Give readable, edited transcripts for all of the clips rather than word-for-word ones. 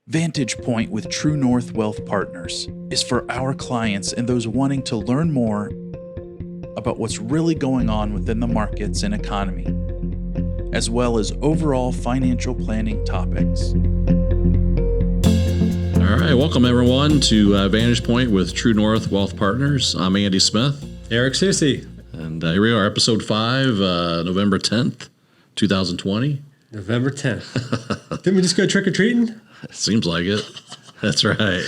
Vantage Point with True North Wealth Partners is for our clients and those wanting to learn more about what's really going on within the markets and economy, as well as overall financial planning topics. All right, welcome everyone to Vantage Point with True North Wealth Partners. I'm Andy Smith. Eric Susi. And here we are, episode 5, November 10th, 2020. November 10th. Didn't we just go trick-or-treating? Seems like it. That's right. I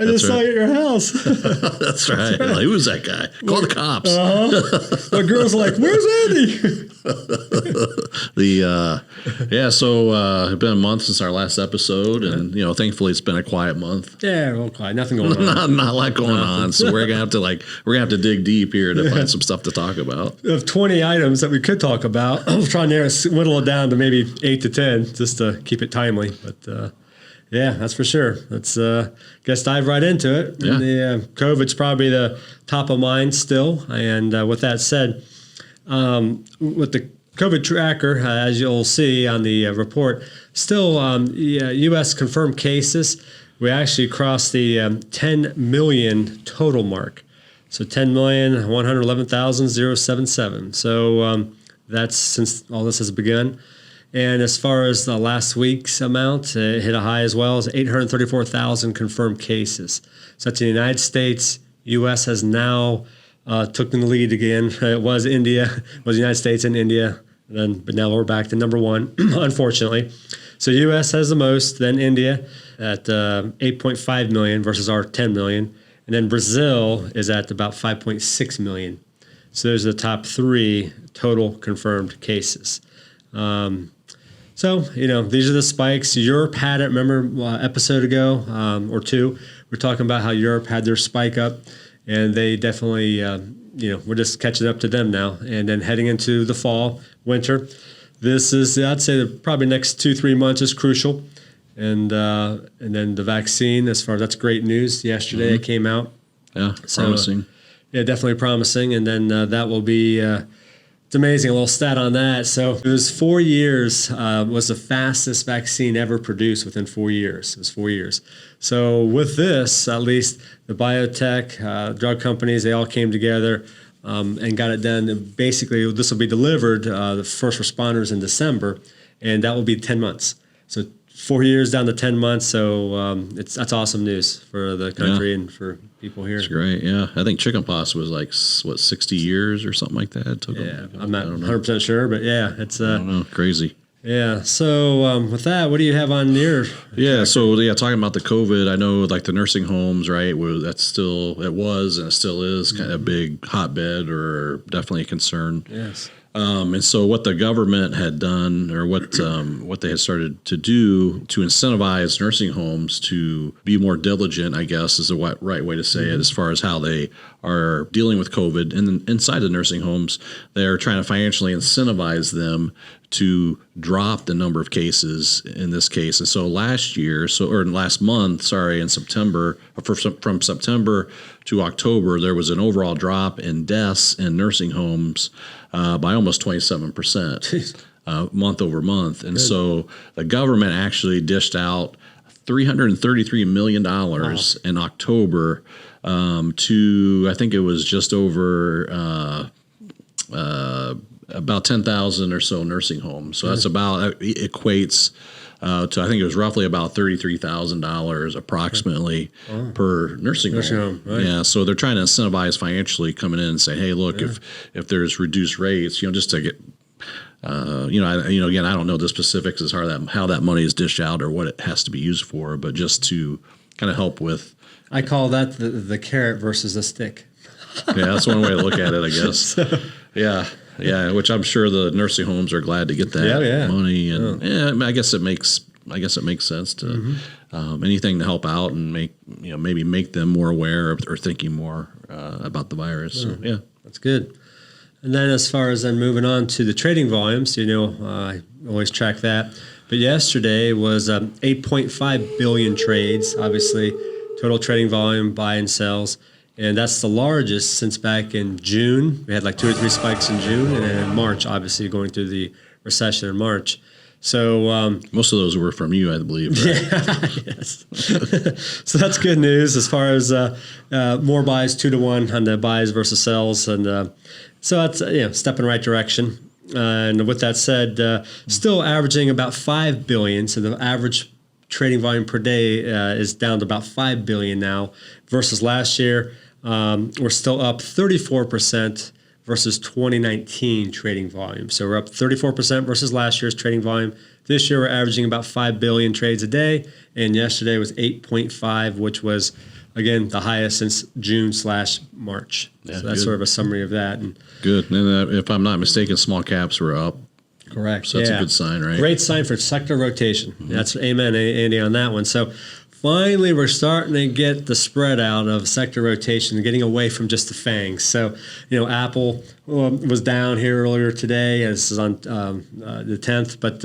just saw you at your house. That's right. Like, who was that guy? Call the cops. My girl's like, where's Andy? It's been a month since our last episode, and thankfully it's been a quiet month. Yeah, real quiet. Nothing going on. Not a lot going on. So we're gonna have to dig deep here to find some stuff to talk about. Of 20 items that we could talk about, I'm trying to whittle it down to maybe 8 to 10 just to keep it timely. But yeah, that's for sure. Let's guess dive right into it. Yeah. And COVID's probably the top of mind still. And with that said, with the COVID tracker, as you'll see on the report, still U.S. confirmed cases. We actually crossed the 10 million total mark. So 10,111,077. So that's since all this has begun. And as far as the last week's amount, it hit a high as well as 834,000 confirmed cases. So that's in the United States. U.S. has now taken the lead again. It was India, it was the United States and India, but now we're back to number one, unfortunately. So U.S. has the most, then India at 8.5 million versus our 10 million. And then Brazil is at about 5.6 million. So those are the top 3 total confirmed cases. So, these are the spikes. Europe had it, remember episode ago or 2, we're talking about how Europe had their spike up, and they definitely, we're just catching up to them now. And then heading into the fall, winter, this is, I'd say, probably next 2-3 months is crucial. And then the vaccine, as far as that's great news. Yesterday it came out. Yeah, promising. Yeah, definitely promising. And then that will be... It's amazing, a little stat on that. So it was 4 years, was the fastest vaccine ever produced within 4 years. It was 4 years. So with this, at least the biotech, drug companies, they all came together and got it done. Basically, this will be delivered, the first responders in December, and that will be 10 months. So 4 years down to 10 months. So that's awesome news for the country and for people here. It's great. Yeah. I think chickenpox was 60 years or something like that. It took I'm not 100% sure, but yeah, it's I don't know. Crazy. Yeah. So with that, what do you have on your? Yeah. So talking about the COVID, I know the nursing homes, right? It was and it still is kind of a big hotbed or definitely a concern. Yes. And so what the government had done, or what they had started to do to incentivize nursing homes to be more diligent, I guess is the right way to say it, as far as how they are dealing with COVID. And inside the nursing homes, they're trying to financially incentivize them to drop the number of cases in this case. And so last month, in September, from September to October, there was an overall drop in deaths in nursing homes by almost 27% month over month. And so the government actually dished out $333 million in October to, I think it was just over about 10,000 or so nursing homes. So that's equates to, I think it was roughly about $33,000 apprously per nursing home. Right. Yeah, so they're trying to incentivize financially coming in and say, hey, look, if there's reduced rates, just to get, again, I don't know the specifics as how that money is dished out or what it has to be used for, but just to kind of help with. I call that the carrot versus the stick. Yeah, that's one way to look at it, I guess. Yeah. Yeah, which I'm sure the nursing homes are glad to get that money, and I guess it makes sense to anything to help out and maybe make them more aware or thinking more about the virus. So, yeah, that's good. And then as far as moving on to the trading volumes, I always track that. But yesterday was 8.5 billion trades, obviously total trading volume, buy and sells. And that's the largest since back in June. We had 2 or 3 spikes in June, and then in March, obviously going through the recession in March. So Most of those were from you, I believe. Right? yes. So that's good news as far as more buys 2-to-1 on the buys versus sells, and so that's step in the right direction. And with that said, still averaging about 5 billion. So the average trading volume per day is down to about 5 billion now versus last year. We're still up 34% versus 2019 trading volume. So we're up 34% versus last year's trading volume. This year we're averaging about 5 billion trades a day, and yesterday was 8.5, which was, again, the highest since June/March. Yeah, so that's good. sort of a summary of that. And Good. And if I'm not mistaken, small caps were up. correct. So that's a good sign, right? Great sign for sector rotation. That's amen, Andy, on that one. So finally, we're starting to get the spread out of sector rotation, getting away from just the FANGs. So, Apple was down here earlier today. This is on the 10th. But,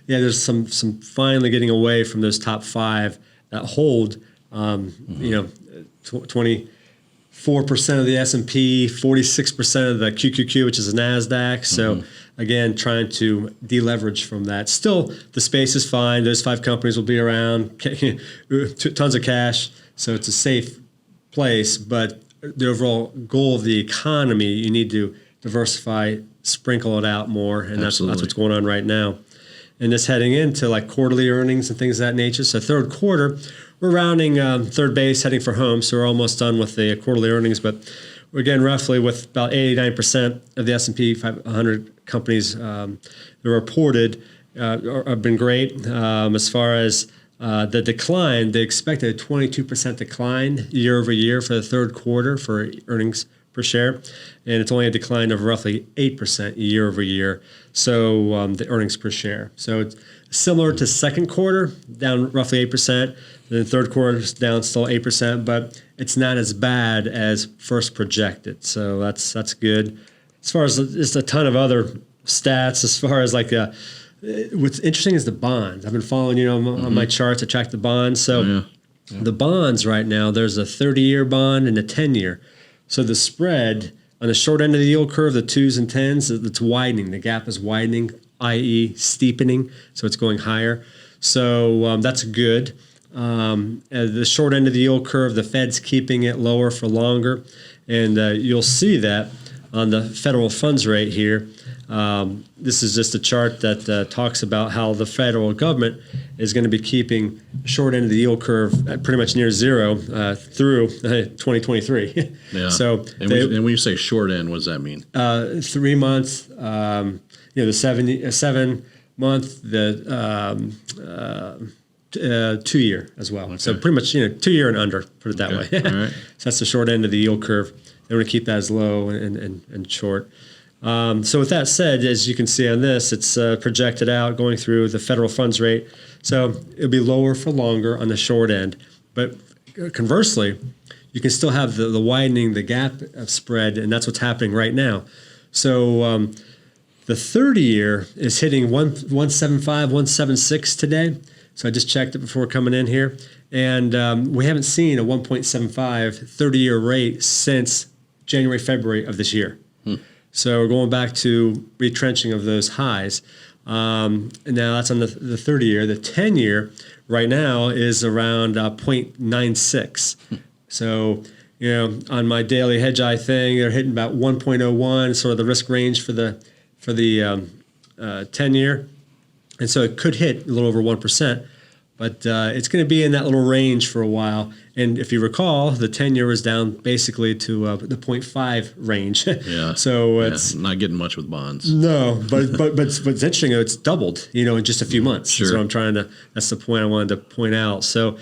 there's some finally getting away from those top 5 that hold, 24% of the S&P, 46% of the QQQ, which is the NASDAQ. So, again, trying to deleverage from that. Still, the space is fine. Those 5 companies will be around, tons of cash. So it's a safe place. But the overall goal of the economy, you need to diversify, sprinkle it out more. And that's what's going on right now. And just heading into like quarterly earnings and things of that nature. So third quarter, we're rounding third base, heading for home. So we're almost done with the quarterly earnings. But we're getting roughly with about 89% of the S&P 500 companies that reported have been great. As far as the decline, they expected a 22% decline year over year for the third quarter for earnings per share, and it's only a decline of roughly 8% year over year. So the earnings per share. So it's similar to second quarter, down roughly 8%. The third quarter is down still 8%, but it's not as bad as first projected. So that's good. As far as just a ton of other stats, as far as like what's interesting is the bonds. I've been following on my charts. I track the bonds. So the bonds right now, there's a 30-year bond and a 10-year. So the spread on the short end of the yield curve, the 2s and 10s, it's widening. The gap is widening, i.e. steepening. So it's going higher. So that's good. The short end of the yield curve, the Fed's keeping it lower for longer. And you'll see that on the federal funds rate here. This is just a chart that talks about how the federal government is going to be keeping the short end of the yield curve at pretty much near zero through 2023. Yeah. So and when you say short end, what does that mean? 3 months, the 7 month, the 2 year as well. Okay. So pretty much 2 year and under, put it that way. All right. So that's the short end of the yield curve. They want to keep that as low and short. So with that said, as you can see on this, it's projected out going through the federal funds rate. So it'll be lower for longer on the short end. But conversely, you can still have the widening, the gap of spread, and that's what's happening right now. So the 30-year is hitting 175, 176 today. So I just checked it before coming in here. And we haven't seen a 1.75 30-year rate since January, February of this year. So we're going back to retrenching of those highs. And now that's on the 30-year. The 10-year right now is around 0.96. So, on my daily hedge eye thing, they're hitting about 1.01, sort of the risk range for the 10-year. And so it could hit a little over 1%. But it's going to be in that little range for a while. And if you recall, the 10-year was down basically to the 0.5 range. Yeah. So it's not getting much with bonds. No, but it's interesting. It's doubled, in just a few months. Sure. So that's the point I wanted to point out. So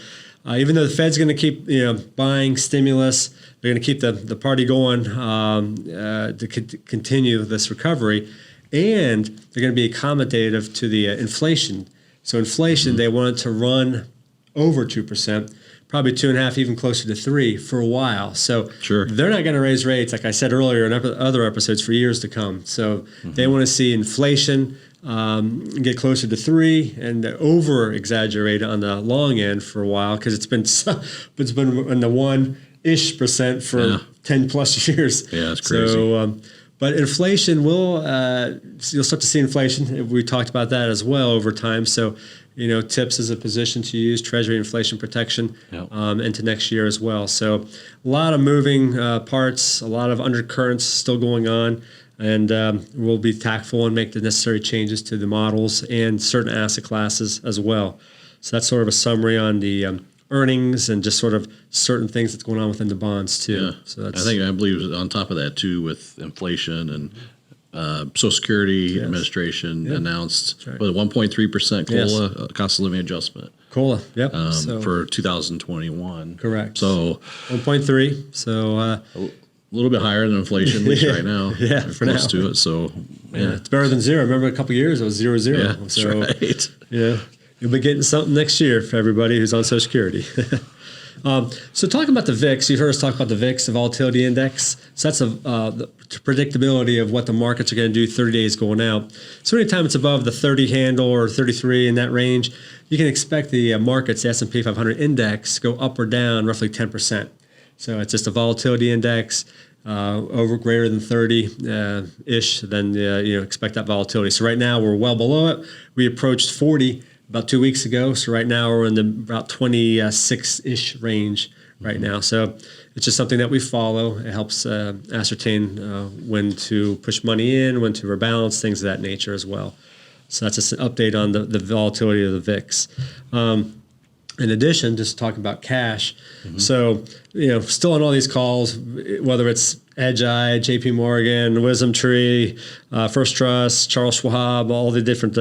even though the Fed's going to keep buying stimulus, they're going to keep the party going to continue this recovery, and they're going to be accommodative to the inflation. So inflation, they wanted to run over 2%, probably 2.5, even closer to 3 for a while. So they're not going to raise rates, like I said earlier in other episodes, for years to come. So they want to see inflation get closer to 3 and over-exaggerate on the long end for a while, because it's been in the 1-ish% for 10 plus years. Yeah, it's crazy. So, But inflation will, you'll start to see inflation. We talked about that as well over time. So, TIPS is a position to use, Treasury inflation protection, into next year as well. So a lot of moving parts, a lot of undercurrents still going on. And we'll be tactful and make the necessary changes to the models and certain asset classes as well. So that's sort of a summary on the earnings and just sort of certain things that's going on within the bonds too. Yeah. So that's, I believe on top of that too, with inflation and Social Security Administration announced with a 1.3% COLA cost of living adjustment. COLA, yep. For 2021. Correct. So 1.3. So a little bit higher than inflation, at least right now. Yeah, for now. Close to it. So it's better than zero. Remember a couple of years it was 0-0. Yeah, that's so, right. You'll be getting something next year for everybody who's on Social Security. So talking about the VIX, you've heard us talk about the VIX, the volatility index. So that's the predictability of what the markets are going to do 30 days going out. So anytime it's above the 30 handle or 33 in that range, you can expect the markets, the S&P 500 index, go up or down roughly 10%. So it's just a volatility index over greater than 30 ish. Then expect that volatility. So right now we're well below it. We approached 40 about 2 weeks ago. So right now we're in the about 26-ish range right now. So it's just something that we follow. It helps ascertain when to push money in, when to rebalance, things of that nature as well. So that's just an update on the volatility of the VIX. In addition, just talking about cash. So, still on all these calls, whether it's Hedgeye, JP Morgan, Wisdom Tree, First Trust, Charles Schwab, all the different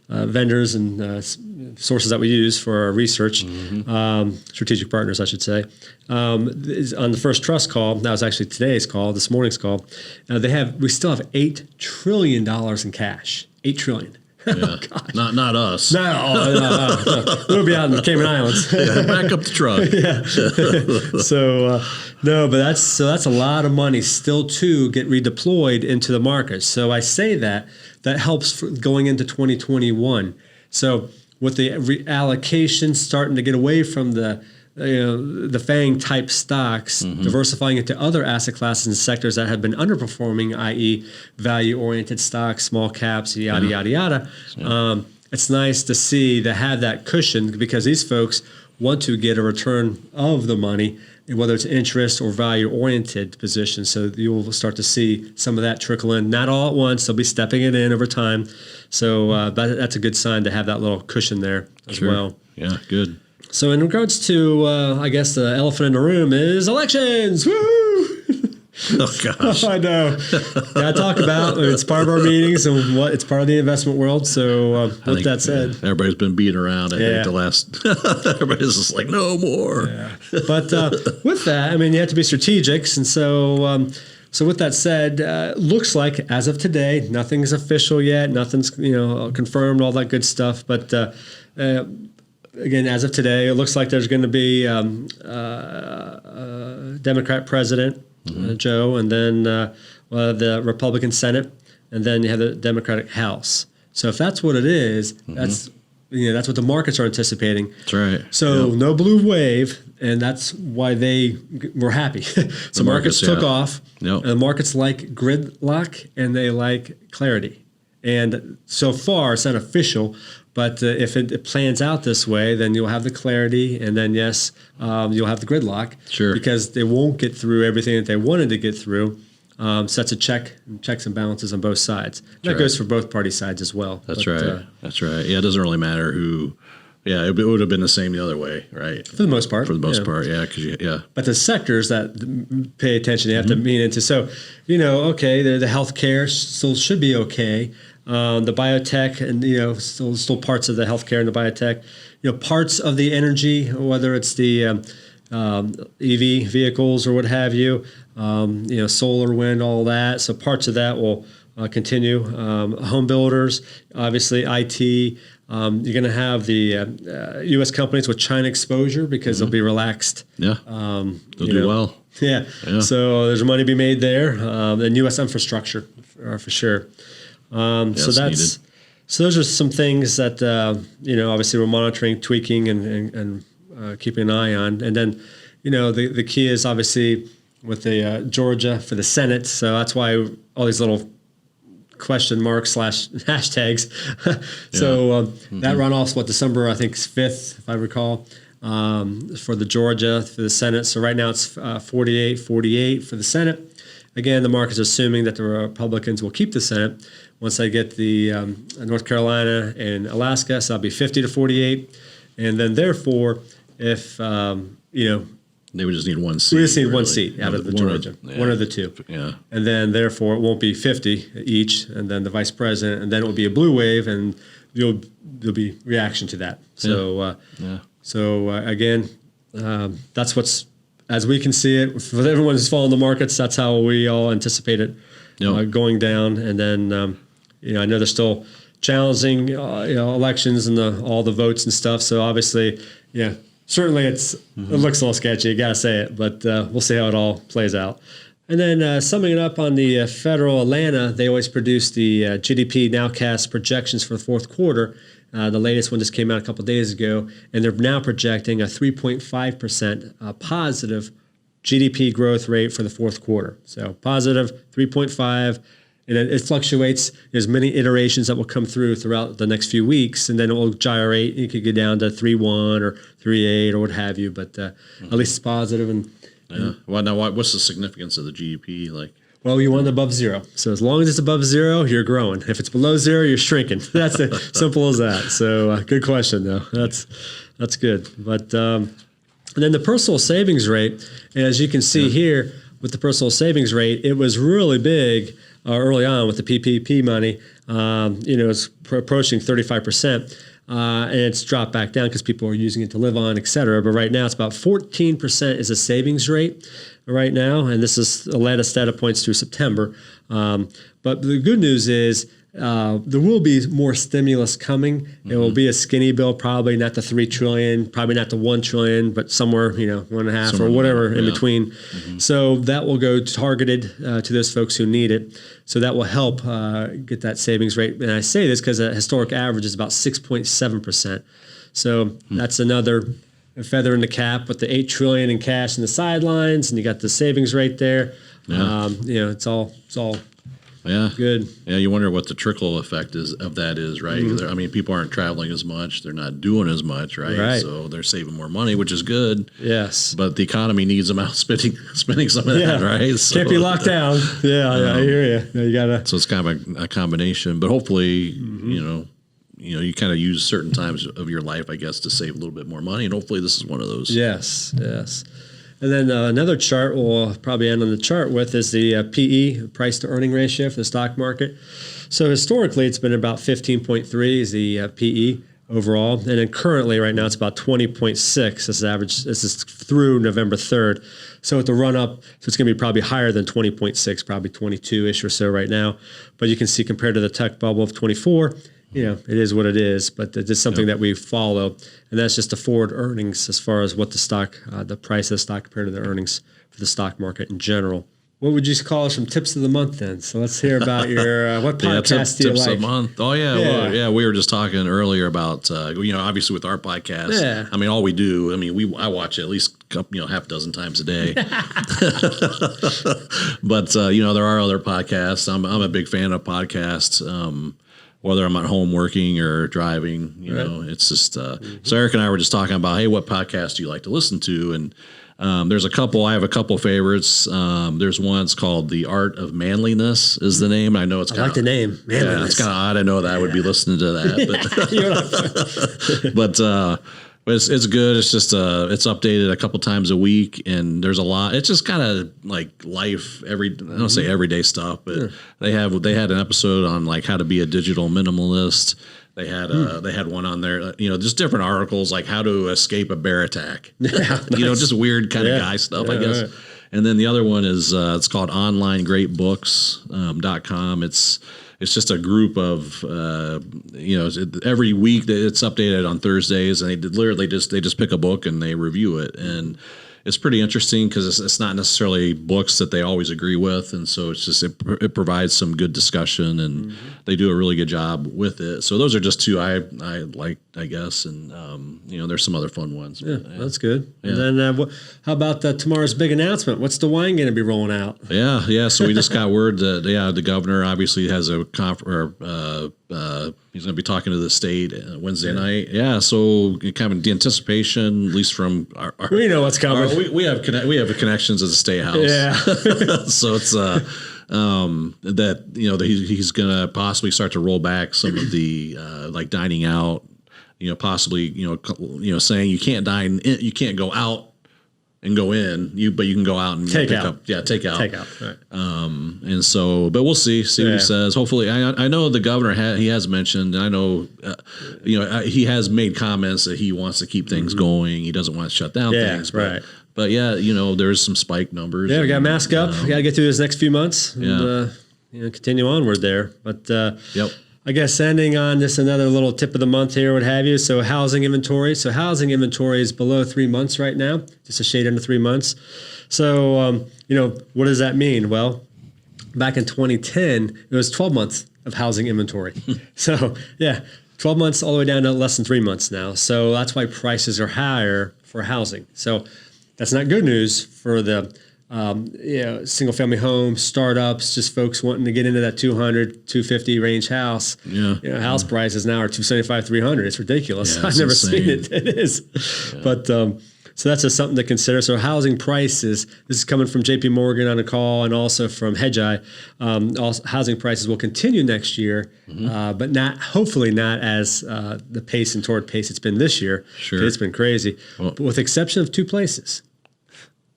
vendors and sources that we use for our research, strategic partners, I should say. On the First Trust call, that was actually today's call, this morning's call, we still have $8 trillion in cash. $8 trillion. Yeah. Not us. No. We'll be out in the Cayman Islands. Back up the truck. But that's a lot of money still to get redeployed into the market. So I say that helps for going into 2021. So with the reallocation starting to get away from the FANG type stocks, diversifying into other asset classes and sectors that have been underperforming, i.e. value-oriented stocks, small caps, yada, yada, yada. It's nice to see to have that cushion because these folks want to get a return of the money, whether it's interest or value-oriented positions. So you will start to see some of that trickle in, not all at once. They'll be stepping it in over time. So that's a good sign to have that little cushion there as well. Yeah, good. So in regards to, I guess the elephant in the room is elections. Woo! Oh gosh, I know. Gotta talk about it's part of our meetings and it's part of the investment world. So with that said, everybody's been beating around. I think the last everybody's just like no more. Yeah. But with that, you have to be strategic, and so. So with that said, looks like as of today, nothing's official yet. Nothing's confirmed. All that good stuff, but. Again, as of today, it looks like there's going to be Democrat president, Joe, and then the Republican Senate, and then you have the Democratic House. So if that's what it is, that's what the markets are anticipating. That's right. So no blue wave, and that's why they were happy. So markets took off. Yep. And the markets like gridlock, and they like clarity. And so far, it's not official. But if it plans out this way, then you'll have the clarity, and then you'll have the gridlock. Sure. Because they won't get through everything that they wanted to get through. So that's a checks and balances on both sides. That goes for both party sides as well. That's right. That's right. Yeah, it doesn't really matter who. Yeah, it would have been the same the other way, right? For the most part. For the most part, yeah. But the sectors that pay attention, you have to lean into. So, okay, the healthcare still should be okay. The biotech and still parts of the healthcare and the biotech, parts of the energy, whether it's the EV vehicles or what have you, solar, wind, all that. So parts of that will continue. Home builders, obviously IT. You're going to have the U.S. companies with China exposure because they'll be relaxed. Yeah, they'll do well. Yeah. So there's money to be made there. And U.S. infrastructure for sure. So those are some things that obviously we're monitoring, tweaking, and keeping an eye on. And then the key is obviously with the Georgia for the Senate. So that's why all these little question marks / hashtags. So that runoff's December, I think, 5th, if I recall, for the Georgia, for the Senate. So right now it's 48-48 for the Senate. Again, the market's assuming that the Republicans will keep the Senate once they get the North Carolina and Alaska. So that'll be 50-48. And then therefore, if, they would just need one seat. we just need one seat out of the Georgia, one of the two. Yeah. And then therefore it won't be 50 each, and then the vice president, and then it will be a blue wave, and there'll be reaction to that. So, again, that's what's, as we can see it, for everyone who's following the markets, that's how we all anticipate it going down. And then, I know there's still challenging, elections and all the votes and stuff. So obviously, certainly it looks a little sketchy, got to say it, but we'll see how it all plays out. And then summing it up on the Federal Atlanta, they always produce the GDP nowcast projections for the fourth quarter. The latest one just came out a couple of days ago, and they're now projecting a 3.5% positive GDP growth rate for the fourth quarter. So positive 3.5, and it fluctuates. There's many iterations that will come throughout the next few weeks, and then it will gyrate. It could get down to 3.1 or 3.8 or what have you, but at least it's positive. And Well, now what's the significance of the GDP? Well, you want it above zero. So as long as it's above zero, you're growing. If it's below zero, you're shrinking. That's as simple as that. So good question, though. That's good. But and then the personal savings rate, and as you can see here with the personal savings rate, it was really big early on with the PPP money. It's approaching 35%. And it's dropped back down because people are using it to live on, et cetera. But right now, it's about 14% is a savings rate right now. And this is the latest data points through September. But the good news is there will be more stimulus coming. It will be a skinny bill, probably not the $3 trillion, probably not the $1 trillion, but somewhere, 1.5 or whatever in between. So that will go targeted to those folks who need it. So that will help get that savings rate. And I say this because a historic average is about 6.7%. So that's another feather in the cap with the $8 trillion in cash in the sidelines, and you got the savings rate there. It's all good. Yeah, you wonder what the trickle effect of that is, right? I mean, people aren't traveling as much; they're not doing as much, right? So they're saving more money, which is good. Yes, but the economy needs them out spending some of that, right? So, can't be locked down. I hear you. No, you gotta. So it's kind of a combination, but hopefully, you kind of use certain times of your life, I guess, to save a little bit more money, and hopefully, this is one of those. Yes. And then another chart we'll probably end on the chart with is the PE, price to earning ratio for the stock market. So historically, it's been about 15.3 is the PE overall. And then currently right now, it's about 20.6. This is average. This is through November 3rd. So with the run up, so it's going to be probably higher than 20.6, probably 22-ish or so right now. But you can see compared to the tech bubble of 24, it is what it is, but it's something that we follow, and that's just the forward earnings as far as what the stock, the price of the stock compared to the earnings for the stock market in general. What would you call some tips of the month then? So let's hear about your what podcast do you like? Tips of the month. Oh yeah, we were just talking earlier about obviously with our podcast. Yeah. I mean, all we do. I mean, I watch it at least half a dozen times a day. But there are other podcasts. I'm a big fan of podcasts. Whether I'm at home working or driving, it's just. So Eric and I were just talking about, hey, what podcast do you like to listen to? And there's a couple. I have a couple favorites. There's one. It's called "The Art of Manliness" is the name. I know it's. I like the name. Manliness. Yeah, it's kind of odd. I know that I would be listening to that, but it's good. It's just it's updated a couple times a week, and there's a lot. It's just kind of like life. I don't say everyday stuff, but they had an episode on like how to be a digital minimalist. They had one on there, just different articles like how to escape a bear attack. Nice. Just weird kind of guy stuff, I guess. Right. And then the other one is it's called onlinegreatbooks.com. It's just a group of, every week that it's updated on Thursdays, and they just pick a book and they review it. And it's pretty interesting because it's not necessarily books that they always agree with, and so it's just it provides some good discussion, and they do a really good job with it. So those are just two I like, I guess, and there's some other fun ones. Yeah, But, that's good. Yeah. And then how about tomorrow's big announcement? What's the wine going to be rolling out? Yeah. So we just got word that the governor obviously has a he's going to be talking to the state Wednesday night. Yeah. So kind of the anticipation, at least from our We know what's coming. we have connections at the state house. Yeah. So it's that he's going to possibly start to roll back some of the like dining out. Possibly saying you can't dine in, you can't go out and go in, but you can go out and take pick out. up. Yeah, take out. Take out. Right. And so, but we'll see what he says. Hopefully, I know the governor he has mentioned. I know, he has made comments that he wants to keep things going. He doesn't want to shut down things. Right. But there's some spike numbers. Yeah, we got to mask up. We got to get through this next few months and continue onward there. But Yep. I guess ending on just another little tip of the month here, what have you. So housing inventory. So housing inventory is below 3 months right now, just a shade under 3 months. So, what does that mean? Well, back in 2010, it was 12 months of housing inventory. So, 12 months all the way down to less than 3 months now. So that's why prices are higher for housing. So that's not good news for the single family home startups, just folks wanting to get into that 200, 250 range house. Yeah. House prices now are 275, 300. It's ridiculous. Yeah, I've never insane. seen it. It is. Yeah. But so that's just something to consider. So housing prices, this is coming from JP Morgan on a call and also from Hedgeye. Also, housing prices will continue next year, but hopefully not as the pace and toward pace it's been this year. Sure. It's been crazy. Well, but with the exception of two places.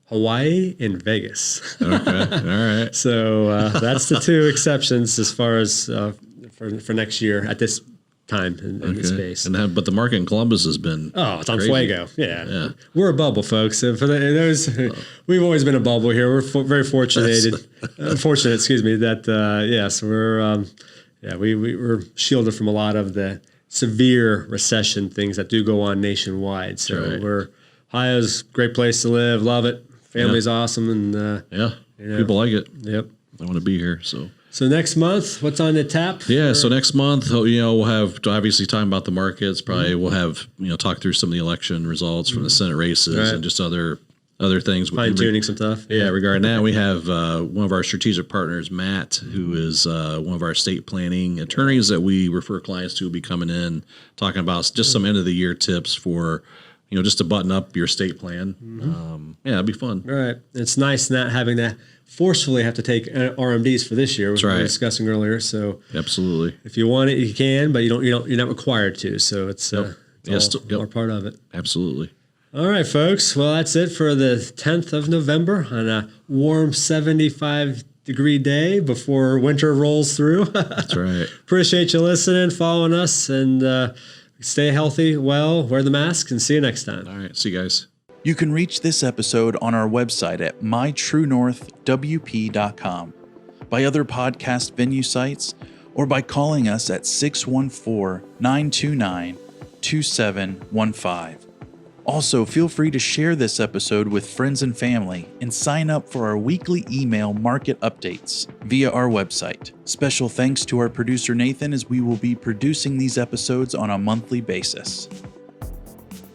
Hawaii and Vegas. Okay. All right. So that's the two exceptions as far as for next year at this time in this space. But the market in Columbus has been it's on crazy. fuego. Yeah. We're a bubble, folks. So we've always been a bubble here. We're very fortunate. Excuse me. That so we're shielded from a lot of the severe recession things that do go on nationwide. So Ohio's a great place to live. Love it. Family's awesome, and people like it. Yep, they want to be here. So next month, what's on the tap? So next month, we'll have obviously talking about the markets. Probably we'll have talk through some of the election results from the Senate races and just other things. Fine tuning some stuff. Yeah, regarding that, we have one of our strategic partners, Matt, who is one of our estate planning attorneys that we refer clients to, will be coming in talking about just some end of the year tips for. Just to button up your estate plan. It'd be fun. All right. It's nice not having to forcefully have to take RMDs for this year, which we were discussing earlier. So absolutely, if you want it, you can, but you're not required to. So it's all part of it. Absolutely. All right, folks. Well, that's it for the 10th of November on a warm 75-degree day before winter rolls through. That's right. Appreciate you listening, following us, and stay healthy, wear the mask, and see you next time. All right. See you guys. You can reach this episode on our website at mytruenorthwp.com, by other podcast venue sites, or by calling us at 614-929-2715. Also, feel free to share this episode with friends and family and sign up for our weekly email market updates via our website. Special thanks to our producer Nathan, as we will be producing these episodes on a monthly basis.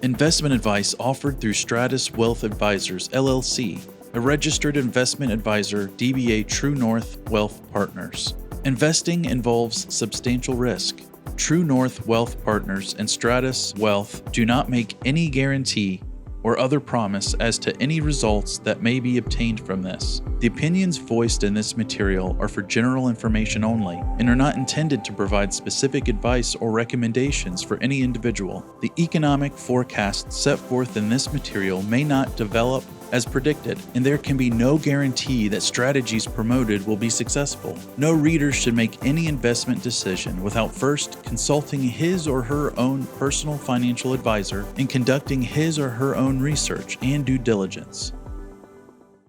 Investment advice offered through Stratus Wealth Advisors, LLC, a registered investment advisor, DBA True North Wealth Partners. Investing involves substantial risk. True North Wealth Partners and Stratus Wealth do not make any guarantee or other promise as to any results that may be obtained from this. The opinions voiced in this material are for general information only and are not intended to provide specific advice or recommendations for any individual. The economic forecasts set forth in this material may not develop as predicted, and there can be no guarantee that strategies promoted will be successful. No reader should make any investment decision without first consulting his or her own personal financial advisor and conducting his or her own research and due diligence.